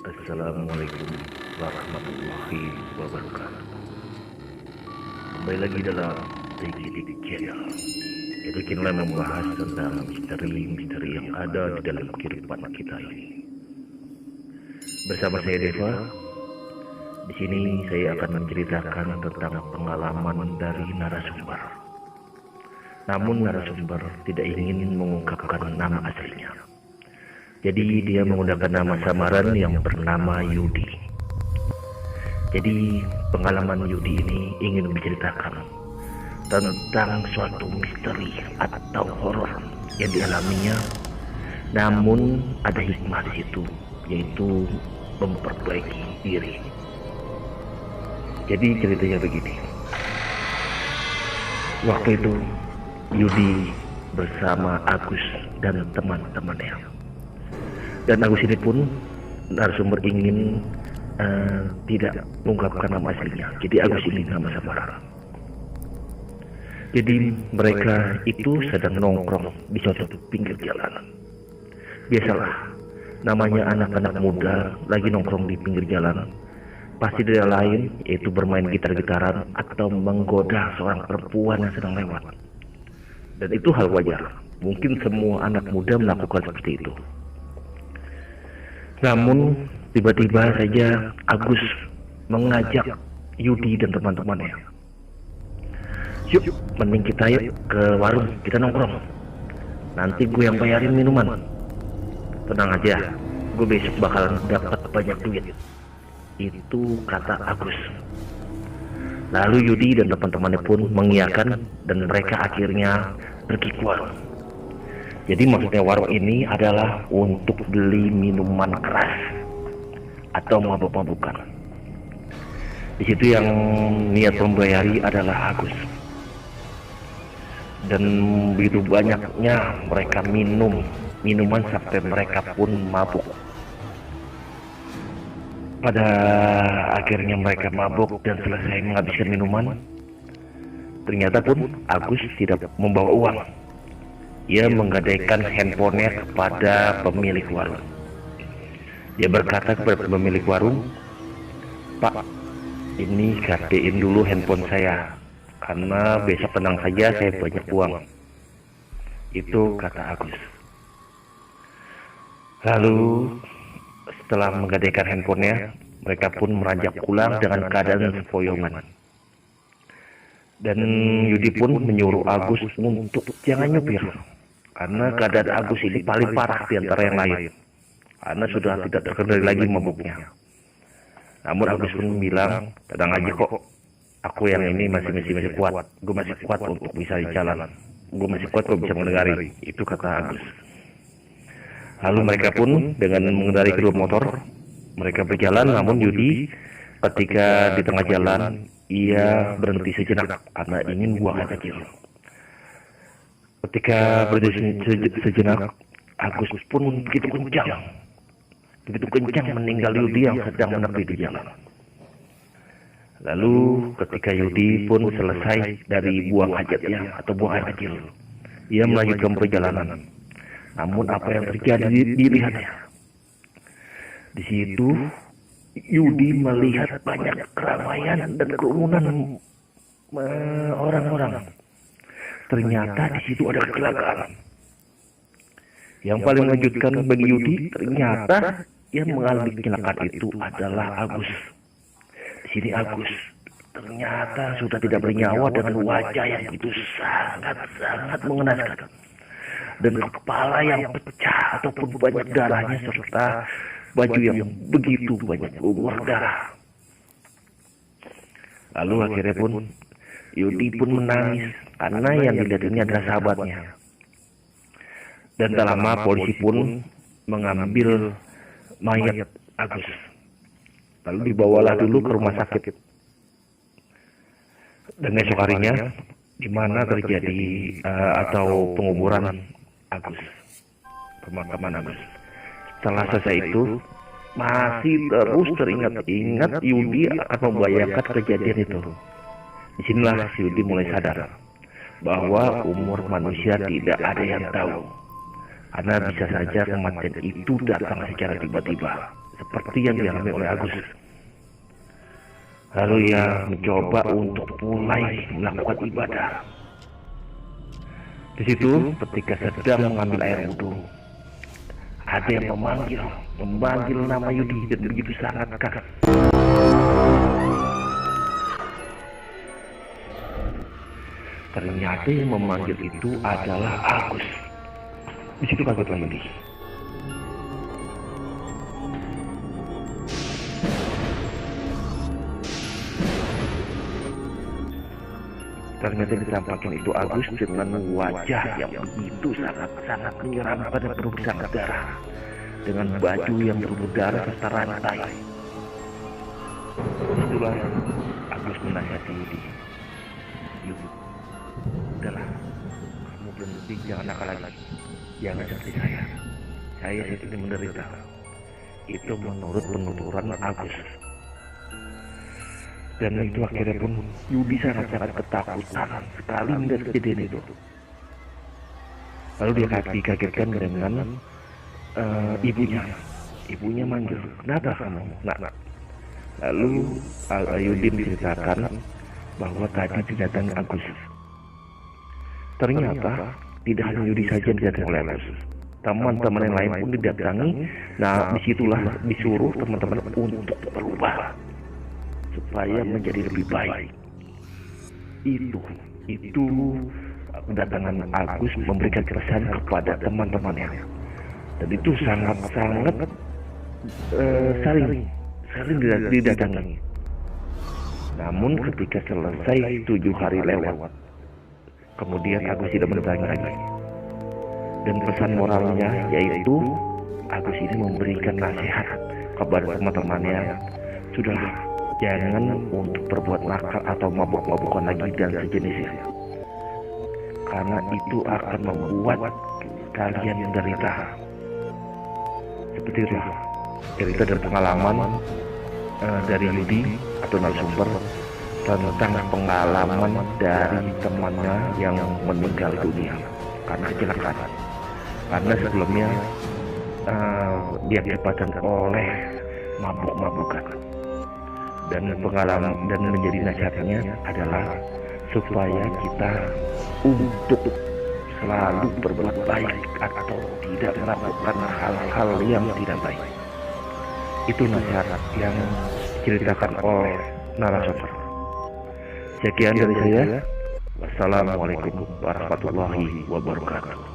Assalamualaikum warahmatullahi wabarakatuh. Kembali lagi dalam Dik Channel. Jadi kita membahas tentang misteri-misteri yang ada di dalam kehidupan kita ini. Bersama saya Deva. Di sini saya akan menceritakan tentang pengalaman dari narasumber. Namun narasumber tidak ingin mengungkapkan nama aslinya. Jadi dia menggunakan nama samaran yang bernama Yudi. Jadi pengalaman Yudi ini ingin menceritakan tentang suatu misteri atau horor yang dialaminya. Namun ada hikmah di situ, yaitu memperbaiki diri. Jadi ceritanya begini. Waktu itu Yudi bersama Agus dan teman-temannya. Dan Agus ini pun narasumber ingin tidak mengungkapkan nama aslinya. Jadi Agus ini nama samaran. Jadi mereka itu sedang nongkrong di suatu pinggir jalan. Biasalah, namanya anak-anak muda lagi nongkrong di pinggir jalan. Pasti tidak lain yaitu bermain gitar-gitaran atau menggoda seorang perempuan yang sedang lewat. Dan itu hal wajar. Mungkin semua anak muda melakukan seperti itu. Namun tiba-tiba saja Agus mengajak Yudi dan teman-temannya. Yuk, mending kita yuk ke warung, kita nongkrong. Nanti gue yang bayarin minuman. Tenang aja, gue besok bakalan dapat banyak duit. Itu kata Agus. Lalu Yudi dan teman-temannya pun mengiyakan dan mereka akhirnya pergi ke warung. Jadi maksudnya warung ini adalah untuk beli minuman keras atau mabuk-mabukan. Di situ yang niat membayari adalah Agus. Dan begitu banyaknya mereka minum minuman sampai mereka pun mabuk. Pada akhirnya mereka mabuk dan selesai menghabiskan minuman. Ternyata pun Agus tidak membawa uang. Ia menggadaikan handphonenya kepada pemilik warung. Dia berkata kepada pemilik warung, "Pak, ini gadein dulu handphone saya, karena besok tenang saja saya banyak uang." Itu kata Agus. Lalu setelah menggadaikan handphonenya, mereka pun meranjak pulang dengan keadaan sempoyongan. Dan Yudi pun menyuruh Agus untuk jangan nyupir. Karena keadaan Agus ini paling parah di antara yang lain. Karena sudah tidak terkendali lagi mabuknya. Namun Agus pun bilang, tenang aja kok. Aku yang ini masih kuat. Gue masih kuat untuk bisa di jalan. Gue masih kuat untuk bisa mengendari. Itu kata Agus. Lalu mereka pun dengan mengendari kedua motor, mereka berjalan. Namun Yudi ketika di tengah jalan, ia berhenti sejenak karena ingin buang air kecil. Ketika berhenti sejenak, Agus pun begitu kencang meninggal Yudi yang sedang menepi di jalan. Lalu ketika Yudi pun selesai dari buang hajatnya atau buang air kecil, ia melanjutkan perjalanan. Namun apa yang terjadi dilihatnya. Di situ Yudi melihat banyak keramaian dan kerumunan orang-orang. Ternyata di situ ada kecelakaan. Yang paling mengejutkan bagi Yudi, ternyata yang mengalami kecelakaan itu adalah Agus. Di sini Agus ternyata sudah tidak bernyawa dengan wajah yang begitu sangat mengenaskan. Dan kepala yang pecah ataupun banyak darahnya serta baju yang begitu banyak berdarah. Lalu akhirnya pun Yudi pun menangis karena yang dilihat ini adalah sahabatnya. Dan tak lama polisi pun mengambil mayat Agus. Lalu dibawalah dulu ke rumah sakit. Dan esok harinya di mana terjadi atau penguburan Agus, pemakaman Agus. Setelah selesai itu masih terus teringat Yudi akan membayangkan kejadian itu. Disinilah Yudi mulai sadar bahwa umur manusia tidak ada yang tahu. Karena bisa saja kematian itu datang secara tiba-tiba seperti yang dialami oleh Agus. Lalu ia mencoba untuk mulai melakukan ibadah. Di situ ketika sedang mengambil air wudhu, ada yang memanggil nama Yudi dan begitu sangat keras. Ternyata yang memanggil itu adalah Agus. Di situ kagetlah Yudi. Ternyata ditampakkan itu Agus dengan wajah yang begitu sangat menyeramkan dan berlumuran darah, dengan baju yang berlumuran darah serta rantai. Itulah Agus menasihati Yudi. Yudi, udahlah, kamu berhenti, jangan nakal lagi, jangan seperti saya. Saya ini menderita. Itu menurut penuturan Agus. Dan itu akhirnya pun Yudi sangat ketakutan sekali melihat kejadian itu. Lalu dia dikagetkan dengan ibunya. Ibunya manggil, kenapa kamu? Nak. Lalu Yudi menceritakan bahwa tadi didatangi Agus. Ternyata tidak hanya Yudi saja yang didatangi oleh Agus. Teman-teman yang lain pun didatangi. Nah, disitulah disuruh teman-teman untuk berubah supaya menjadi lebih baik. Itu kedatangan Agus memberikan keresahan kepada teman-temannya, dan itu sangat sering didatangi. Namun ketika selesai 7 hari lewat, kemudian Agus tidak mendatangi lagi. Dan pesan moralnya yaitu Agus ini memberikan nasihat kepada teman-temannya, sudahlah, jangan untuk berbuat nakal atau mabuk-mabukan lagi dan sejenisnya, karena itu akan membuat kalian menderita. Seperti itu cerita dan pengalaman dari Yudi atau narasumber tentang pengalaman dari temannya yang meninggal dunia karena kecelakaan. Karena sebelumnya dia diakibatkan oleh mabuk-mabukan. Dan pengalaman dan menjadi nasihatnya adalah supaya kita untuk selalu berbuat baik atau tidak melakukan hal-hal yang tidak baik. Itu nasihat yang diceritakan oleh narasumber. Sekian dari saya. Wassalamualaikum warahmatullahi wabarakatuh.